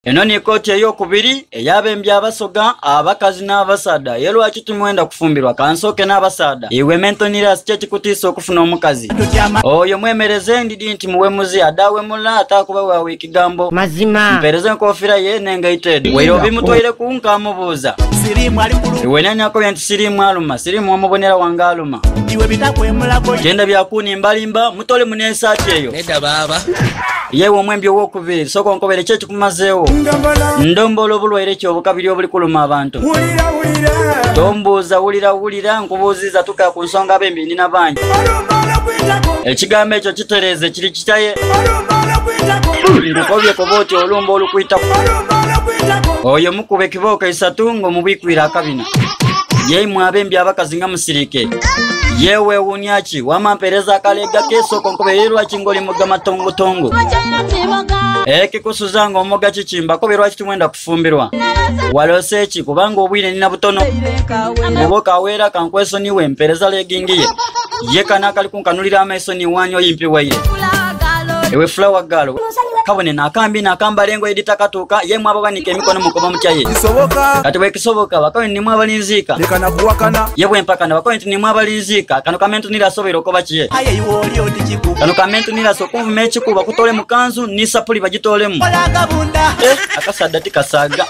Eno ni kooti ey'okubiri ey'abembi abasoga abakazi n'abasada ye lwaki tumwenda kufumbirwa kansooke n'abasada iwe mentoniras kyekikutiisa okufuna omukazi oyo mwemereze ndidi nti muwemuzi adawemula atakubawa ekigambo mazima mpereze enkofiira ye nengaitedi waire bimutwaire ku nkamubuuza iwe nanyakobya nti sirimu aluma sirimu wamubonera wange aluma genda byakunimbalimba mutole muneesaati eyo yewe omwembi ow'okubiri sooka nkobere kyekikumazeewo ndombolo obulwaire kyobukabiri obuli kuluma abantu tombuuza wulira nkubuuziza tuka ku nsonga abembi ndina bangi ekigambo ekyo kitereeze kiri kitaye nkukobyeko booti olumba olukuyitaku oyo mukuba ekibooko 3 ng'omubikwira akabina yeimwe abembi abakazi nga musirike yewe wunyaki wamampereza akalega kesoko nkobere lwaki ngoli mugama tongotongo kikusuzanga omoga kikimba kobe lwaki tumwenda kufumbirwa walose eki kubanga obwire nina butono oboka awera kankweso niwe mpereza legingiye ye kana kali kunkanulira amaiso ni wanyo yimpi waire ewe flower galo kabone nakambi nakamba lengo editakatuka yemwe ababanike emikono mukoba mutyaye kati bwekisoboka bakawe nimwe abalinzika yebwe mpaka na bakawe nimwe abalinzika kano kamentu nira sobero koba kiye kano kamentu nira sokumva ekikuba kutole mukanzu nisapuli bagitolemu akasada tikasaga